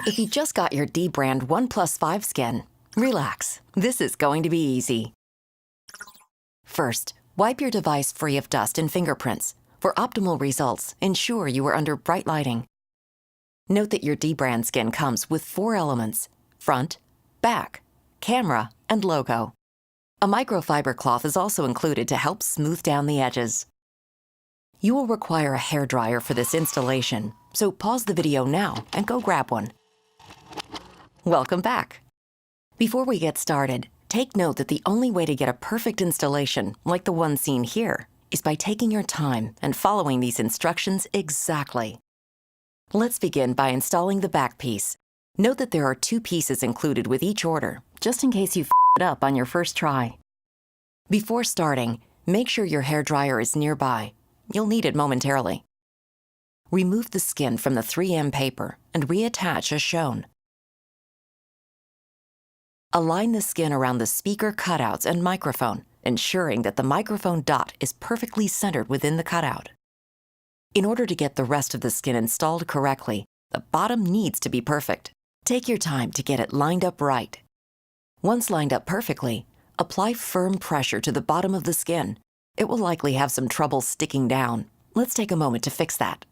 If you just got your Dbrand OnePlus 5 skin, relax. This is going to be easy. First, wipe your device free of dust and fingerprints. For optimal results, ensure you are under bright lighting. Note that your Dbrand skin comes with 4 elements: front, back, camera, and logo. A microfiber cloth is also included to help smooth down the edges. You will require a hairdryer for this installation, so pause the video now and go grab one. Welcome back. Before we get started, take note that the only way to get a perfect installation, like the one seen here, is by taking your time and following these instructions exactly. Let's begin by installing the back piece. Note that there are 2 pieces included with each order, just in case you f*** it up on your first try. Before starting, make sure your hairdryer is nearby. You'll need it momentarily. Remove the skin from the 3M paper and reattach as shown. Align the skin around the speaker cutouts and microphone, ensuring that the microphone dot is perfectly centered within the cutout. In order to get the rest of the skin installed correctly, the bottom needs to be perfect. Take your time to get it lined up right. Once lined up perfectly, apply firm pressure to the bottom of the skin. It will likely have some trouble sticking down. Let's take a moment to fix that.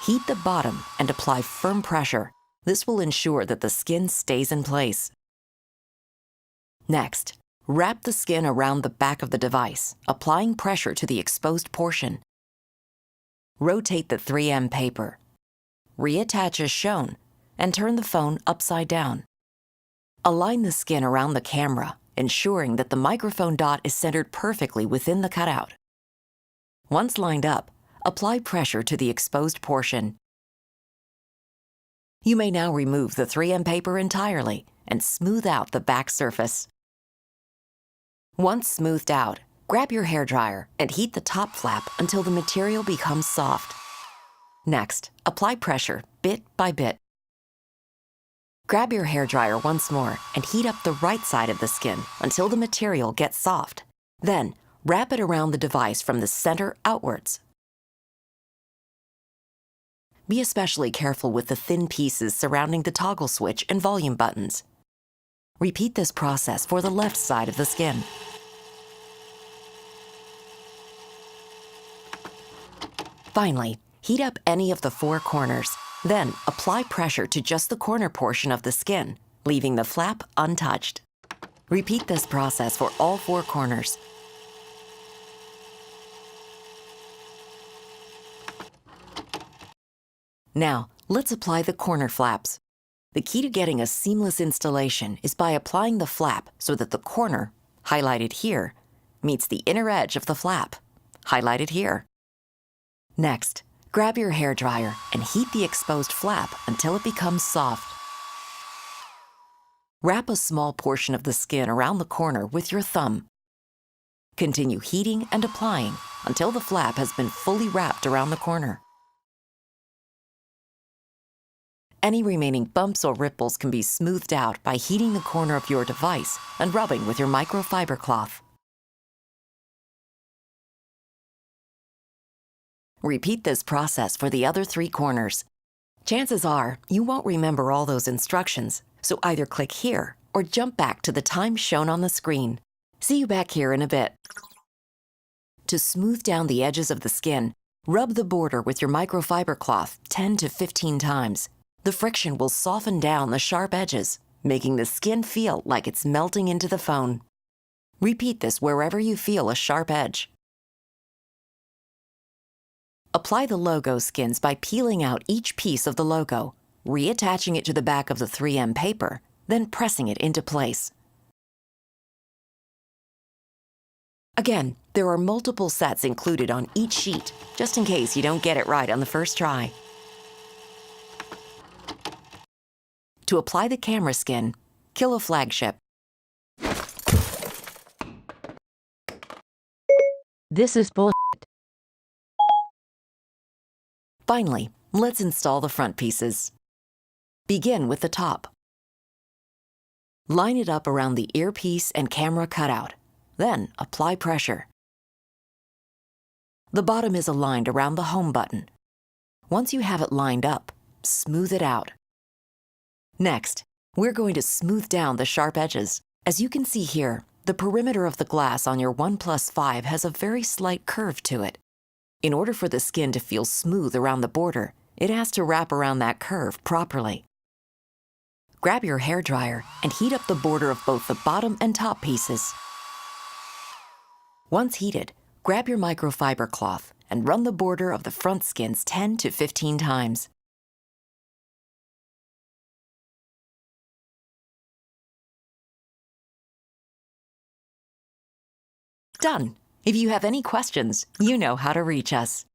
Heat the bottom and apply firm pressure. This will ensure that the skin stays in place. Next, wrap the skin around the back of the device, applying pressure to the exposed portion. Rotate the 3M paper. Reattach as shown, and turn the phone upside down. Align the skin around the camera, ensuring that the microphone dot is centered perfectly within the cutout. Once lined up, apply pressure to the exposed portion. You may now remove the 3M paper entirely and smooth out the back surface. Once smoothed out, grab your hairdryer and heat the top flap until the material becomes soft. Next, apply pressure bit by bit. Grab your hairdryer once more and heat up the right side of the skin until the material gets soft. Then, wrap it around the device from the center outwards. Be especially careful with the thin pieces surrounding the toggle switch and volume buttons. Repeat this process for the left side of the skin. Finally, heat up any of the 4 corners. Then, apply pressure to just the corner portion of the skin, leaving the flap untouched. Repeat this process for all 4 corners. Now, let's apply the corner flaps. The key to getting a seamless installation is by applying the flap so that the corner, highlighted here, meets the inner edge of the flap, highlighted here. Next, grab your hairdryer and heat the exposed flap until it becomes soft. Wrap a small portion of the skin around the corner with your thumb. Continue heating and applying until the flap has been fully wrapped around the corner. Any remaining bumps or ripples can be smoothed out by heating the corner of your device and rubbing with your microfiber cloth. Repeat this process for the other 3 corners. Chances are you won't remember all those instructions, so either click here or jump back to the time shown on the screen. See you back here in a bit. To smooth down the edges of the skin, rub the border with your microfiber cloth 10 to 15 times. The friction will soften down the sharp edges, making the skin feel like it's melting into the phone. Repeat this wherever you feel a sharp edge. Apply the logo skins by peeling out each piece of the logo, reattaching it to the back of the 3M paper, then pressing it into place. Again, there are multiple sets included on each sheet, just in case you don't get it right on the first try. To apply the camera skin, kill a flagship. This is bull. Finally, let's install the front pieces. Begin with the top. Line it up around the earpiece and camera cutout. Then apply pressure. The bottom is aligned around the home button. Once you have it lined up, smooth it out. Next, we're going to smooth down the sharp edges. As you can see here, the perimeter of the glass on your OnePlus 5 has a very slight curve to it. In order for the skin to feel smooth around the border, it has to wrap around that curve properly. Grab your hairdryer and heat up the border of both the bottom and top pieces. Once heated, grab your microfiber cloth and run the border of the front skins 10 to 15 times. Done. If you have any questions, you know how to reach us.